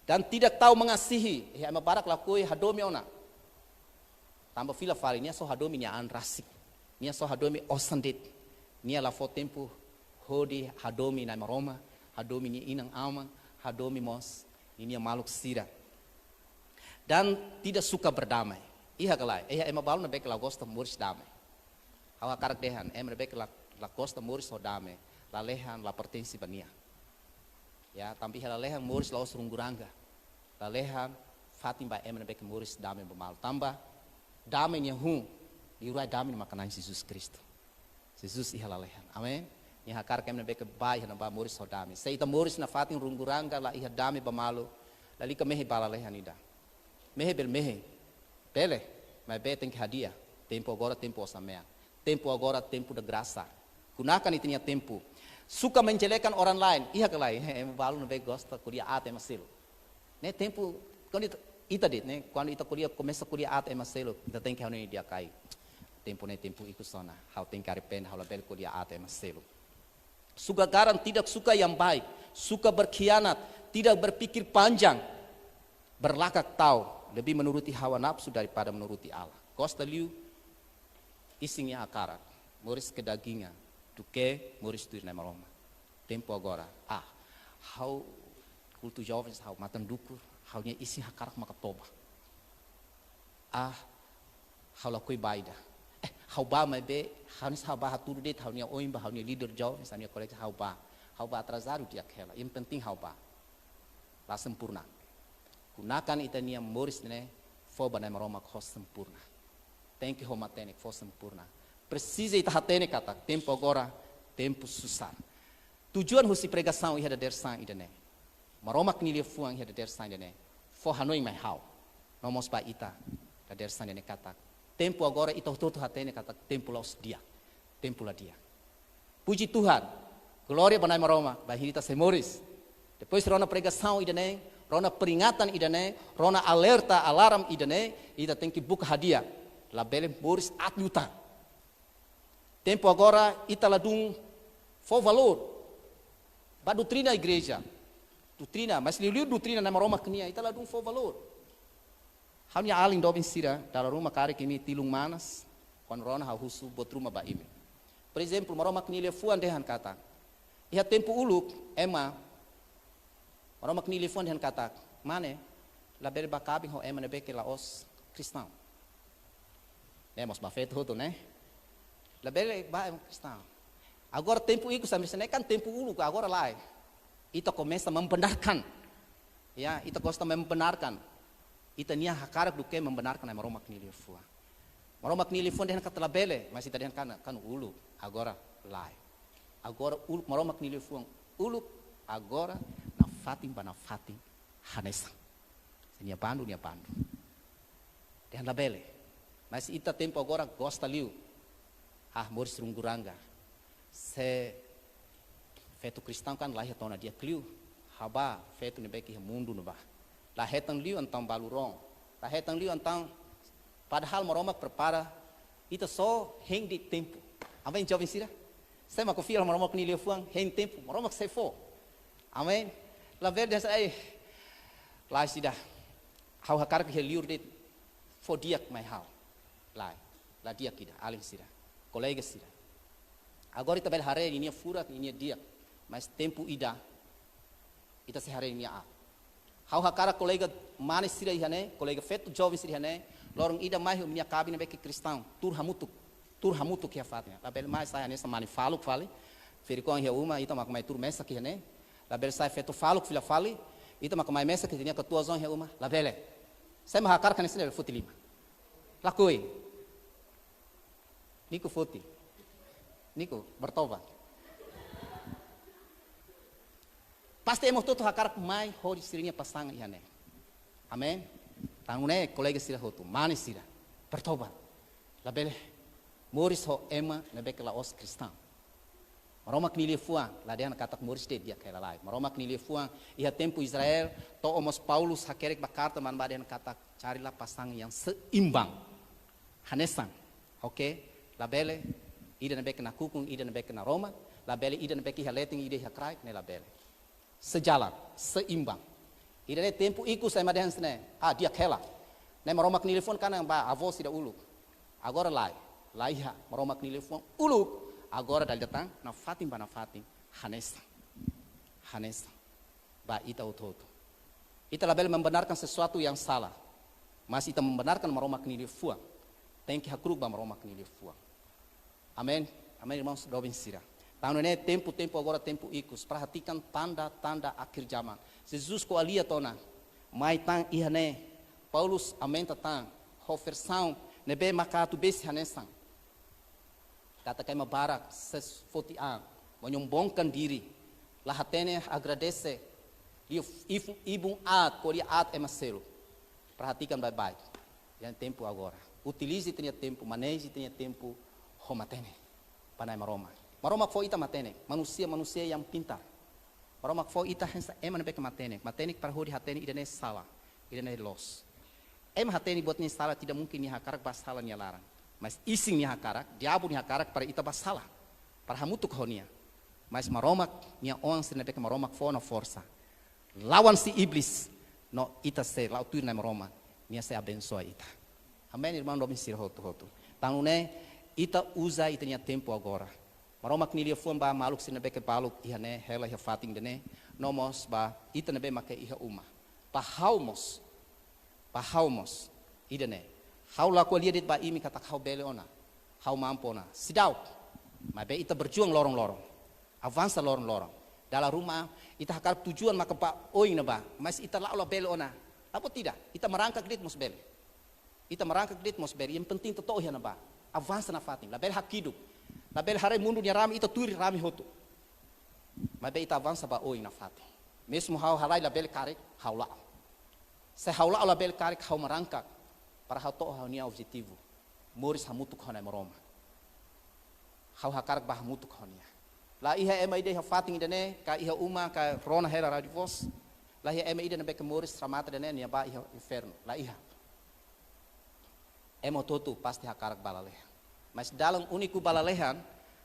Dan tidak tahu mengasihi. Ya barak lakui hadomi ona. Tambah fila fali nia so hadomi nya an rasik. Nia so hadomi osandit. Nia la fo tempo hodi hadomi na maroma, hadomi ni inang ama, hadomi mos. Ini maluk sira. Dan tidak suka berdamai. Iha kalai, ema balu na bek la gosta muris damai. Hawa karak dehan, ema bek la gosta muris ho damai. La lehan la pertensi bania. Ya, tampi la lehan muris la os runguranga. La lehan fatim ba ema bek muris damai bemalu. Tambah damai nya di urai damai makanan Yesus Kristus. Yesus iha la lehan. Amin. Nya karak ema bek bai na ba muris ho damai. Seita muris na fatim runguranga la iha damai bemalu. Lali kemehi bala lehan ida. Mehe, bele, mas be tem que hadiah. Tempo agora, tempo osamea. Tempo agora, tempo da graça. Gunakan itu tempo. Suka menjelekan orang lain. Iya ke lain. Balu nabe gosta kuliah ate maselo. Ne tempo quando ita dit, ne quando ita kuliah começa kuliah ate maselo, ita tem que reunir dia kai. Tempo ne tempo iku sona. Hau tem que arrepender, hau label kuliah ate maselo. Suka garan tidak suka yang baik, suka berkhianat, tidak berpikir panjang, berlakak tahu. Lebih menuruti hawa nafsu daripada menuruti Allah. Gosta liu isinya akarat, moris kedagingan, duke moris tu na Roma. Tempo agora. hau culto jovens, hau matanduku, hau nya isi hakarak makatoba. Hau lakoi baida. Hau ba mai be, hau nis hau ba haturu det, hau nya oimba, hau nya leader jovens, hau nya kolektif hau ba. Hau ba atrasado dia kela, yang penting hau ba. La sempurna. Gunakan ita nia moris ne, fo banai maroma ko sempurna. Tem que romatene que for sempurna. Precisa ita hatene kata, tempo agora, tempo susah. Tujuan husi pregação ia der sang idane. Maroma knilia fuang ia der sang idane. Fo hanoi mai hau. Nomos ba ita der sang idane kata. Tempo agora ita toto hatene kata tempo laus dia. Tempo la dia. Puji Tuhan. Glória banai maroma, bahirita semoris. Depois rona pregação idane, rona peringatan idane, rona alerta alarm idane, ita tem que buka hadiah. La bele moris atluta. Tempo agora ita ladung for valor. Ba doutrina a igreja. Doutrina, mas liu doutrina na maroma knia ita ladung for valor. Hanya alin dobin sira dalam rumah kare kimi tilung manas kon rona ha husu bot rumah ba imi. Por exemplo, maroma knia fuan dehan kata. Ia tempo uluk ema maroma knia fuan dehan kata. Mane la bele ba kabing ho ema nebe ke la os cristão. Nemos ba feito hoto, né? La bele ba cristão. Agora tempo itu sambil kan tempo uluk agora lá. Ita começa a membenarkan. Ya, ita gosta membenarkan. Ita nia hakarak duke membenarkan ai maroma knili fua. Maroma knili fua dehan kata la bele, mas ita dehan kan uluk agora lá. Agora uluk maroma knili fua uluk agora na fatim hanesa. Nia bandu. Dehan la bele. Mas ita tempo agora gosta liu. Moris runguranga. Se feto cristão kan lah tona dia kliu. Haba feto ne beki mundo no ba. Lah hetang liu antang balurong. Lah hetang liu antang padahal maromak prepara ita só heng di tempo. Amém jovem sira? Sema ko fia maromak ni liu fuang heng tempo. Maromak se fo. Amém. La verde ai lá sida. Hau hakar ke liur dit fo diak mai hau. La dia kida alim sira. Kolega sira. Agora ita bel hare ini fura ini dia. Mas tempo ida ita se hare ini a. Hau hakara kolega manis sira ihane, kolega feto jovem sira ihane, lorong ida mai minha cabine beke cristão, tur hamutuk que fatnya. La bel mais sai nessa mani falo fale. Fericon ia uma ita mak mai tur mesa que ihane. La bel sai feto falo filha fale, ita mak mai mesa que tinha 14 anos ia uma. La bele. Sai ma hakara kan sira futilima. Lakoi. Nico Foti. Nico bertobat. Pasti emos todo hakar mai hori sirinya pasang ihane. Amen. Tangune kolega sira hotu, mani sira. Bertobat. Labele moris ho ema nebek la os kristão. Maroma knili fuang, la dia katak moris de dia kela lai. Maroma knili fuang, ia tempo Israel, to omos Paulus hakerek bakarta man baden katak carilah pasang yang seimbang. Hanesang. Oke. Labele ida nebek na kukung ida nebek na Roma, labele ida nebek haleting ida hakrai ne labele. Sejalan, seimbang. Ida ne tempo iku sai madehan sene. Dia kela. Ne maroma knilifon kana ba avos ida uluk. Agora laiha maroma knilifon uluk. Agora dal datang na fatim hanesa. Ba ita utoto. Ita labele membenarkan sesuatu yang salah. Mas ita membenarkan maroma knilifon. Tem que hakruk ba maroma knilifon. Amém? Amém, irmãos? Dobem sira. Então, né? Tempo agora, tempo icos. Perhatikan tanda akhir zaman. Jesus ko alia tona. Mai tang ihane. Paulus amenta tang. Hofersão. Nebe makatu besi hanesang. Kata kay mabarak. Ses 40 an. Menyombongkan diri. Lahatene agradece. Ibung at. Koria at emasero. Perhatikan baik-baik. Yang tempo agora. Utilize tinha tempo. Maneje tinha tempo. Homatene, panai maroma. Maroma foi ita matene, manusia yang pintar. Maroma foi ita hensa eman bek matene para hori hatene idane sala, idane los. Hatene buat ni sala tidak mungkin ni hakarak basala ni larang. Mas ising ni hakarak, diabo ni hakarak para ita basala, para hamutuk honia. Mas maroma ni on sene bek maroma foi na força. Lawan si iblis, no ita se lautur na maroma, ni se abençoa ita. Amém, irmão, dobin sir hotu. Tanune ita usa ita nya tempo agora. Maroma knilia fuan ba maluk sina beke paluk ihane hela ya fating dene. nomos ba ita nebe make iha uma pahaumos ida ne hau la ko liadit ba imi kata hau bele ona hau mampona sidau mabe ita berjuang lorong-lorong avansa lorong-lorong dalam rumah ita hakar tujuan maka pa oi na ba mas ita la bele ona apa tidak ita merangkak dit mos bele yang penting totoo ya na ba avansa na fatim la bele hak hidup la bele hare mundu nya rami ita turi rami hotu mabe ita avansa ba oi na fatim mesmo hau halai la bele karek hau la se hau la bele karek hau merangkak para hau to hau nia objetivo moris hamutu khona maroma hau hakarak bah mutu khonia la iha ema ide ha fating dene ka iha uma ka rona hera radivos la iha ema ide na beke moris ramata dene nia ba iha inferno la iha emo totu pasti hakarak balaleha mas dalam uniku balalehan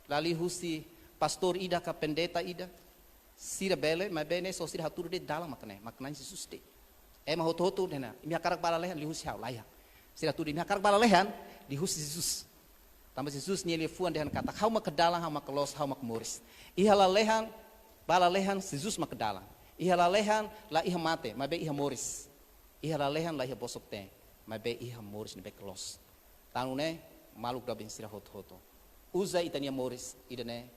lali husi pastor ida ka pendeta ida sira bele ma bene so sira hatur de dalam maknanya Jesus de ema hotu dena imi hakarak balalehan li husi hau la iha sira tu di hakarak balalehan di husi Jesus tambah Jesus ni lefuan dengan kata hau mak kedalang hau mak kelos hau mak moris iha lalehan balalehan Jesus mak kedalang iha lalehan la iha mate mabe iha moris iha lalehan la iha bosok te mabe iha moris ni be kelos tanune maluk da ben sira hot uza itania moris idane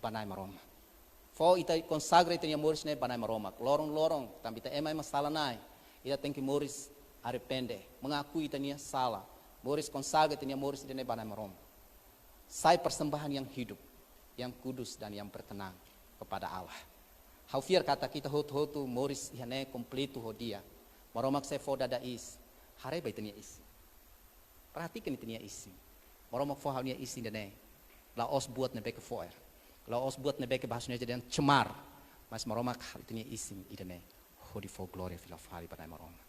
banai maroma fo ita consagra itania moris ne banai maroma lorong tambi ta ema salah nai ida tengki moris arrepende mengakui itania salah moris consagra itania moris idane banai maroma saya persembahan yang hidup, yang kudus dan yang berkenan kepada Allah. Haufiar kata kita hotu moris ihane kompletu hodia. Maromak saya foda da is. Hare baitnya isi. Perhatikan itu isi. Maromak fo halnya isi dene. La os buat nebeke foer. La os buat nebeke bahasanya jadi cemar. Mas maromak hal itu isi idene. Hodi fo gloria fila fali pada maromak.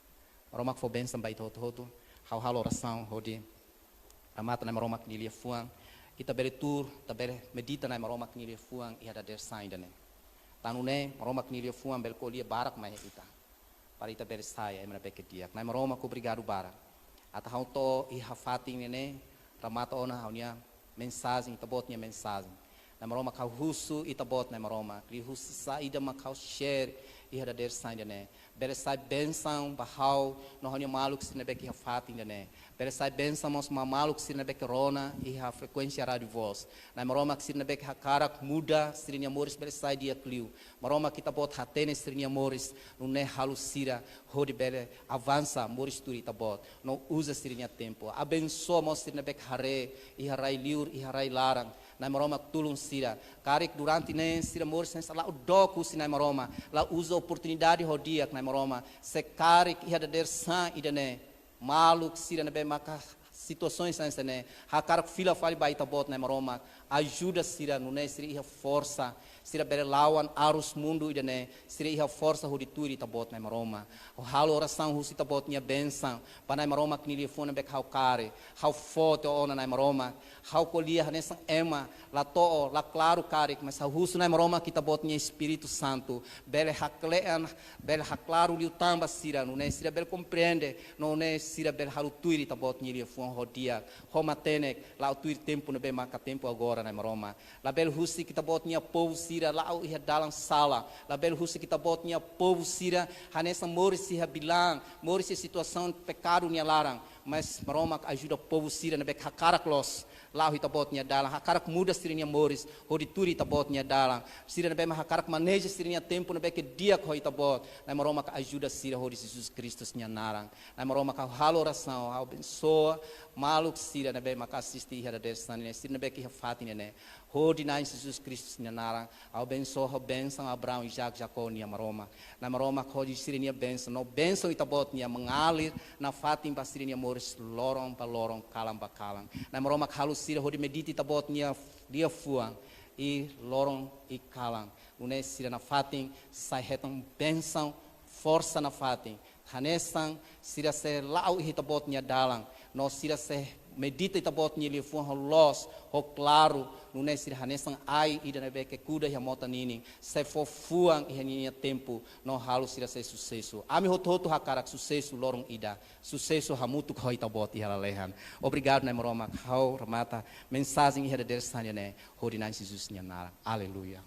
Maromak fo bensam bait hotu. Hau oração hodi. Amata na maromak nilia fuang. Kita beri tur, kita beri medita na maromak nilia fuang iha da der sain dane. Tanune maromak nilia fuang bel kolia barak mai kita. Para kita beri saya emana beke dia. Na maromak obrigado barak. Ata hau to iha fating nene ramata ona haunya mensagem itabotnya mensagem. Na maromak hau husu itabot na maromak. Li husu saida makau share iha da der sain dane. Bere sai benção bahau no haunya maluk sine beke iha fating dane. Bere sai benção mos mamaluk sine beke rona iha frekuensia radio voz. Na maromak sine beke hakarak muda sirinya moris bere sai dia kliu. Maromak kita bot hatene sirinya moris no ne halusira hodi bere avança moris turi tabot. No usa sirinya tempo. Abençoa mos sine beke hare iha rai liur iha rai larang. Na maromak tulung sira. Karik durante ne sira moris sen sala udoku sina maroma. La usa oportunidade hodiak na maroma. Se karik iha da der san idane. Maluk sira na be maka situações assim né hakar fila fali baita bot na maroma ajuda sira no né sira iha força sira bere lawan arus mundo idane sira iha força hodituri ta bot na maroma o halo oração husi ta bot nia benção para na maroma knili fona be hau kare hau foto ona na maroma hau kolia nessa ema la to la claro kare mas hau husu na maroma kita bot nia espírito santo bele haklean bele haklaro liu tamba sira no né sira bele compreende no né sira bele halu tuiri ta bot nia fona hodia homatenek la tuiri tempo no be maka tempo agora na maroma la bele husi kita bot nia povo sira lá ia dalam sala la bel husi kita bot nia povo sira hanessa moris se bilang moris situação pecado nia larang mas maroma ajuda povo sira na be hakarak los lá kita bot nia dalang hakarak muda sira nia moris hodituri ta bot nia dalang sira na be hakarak maneja sira nia tempo na be ke dia ko ita bot na maroma ajuda sira hodi Jesus Kristus nia narang na maroma halo oração abençoa maluk sira na be maka assisti ia da destan sira na be que fatin ne hodi na Jesus Kristus nia narang abençoa benção Abraão Isaac Jacó nia maroma na maroma hodi sira nia benção no benção ita bot nia mengalir na fatin ba sira nia moris lorong pa lorong kalang ba kalang na maroma halu sira hodi mediti ita bot nia dia fuang i lorong i kalang une sira na fatin sai hetang benção força na fatin hanesang sira se lau ita bot nia dalang no sira se medita ita bot nia lifuan ho los ho claro nune sira hanesang ai ida na beke kuda ya mota nining se fofuang ihania tempo no halu sira se sucesso ami hototo hakarak sucesso lorong ida sucesso hamutu ko ita bot ihala lehan obrigado na maroma hau ramata mensagem ihada der sanya ne hodi na Jesus nya nara aleluia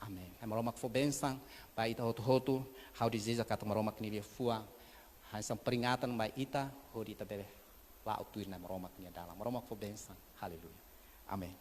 Amém. É maroma que for benção, vai ita hotu, how disease kata maroma que nilia fuang. Hai sang peringatan vai ita, hodi ita bebe. Lá o tuir na maroma que nia dalam. Maroma que for benção. Aleluia. Amém.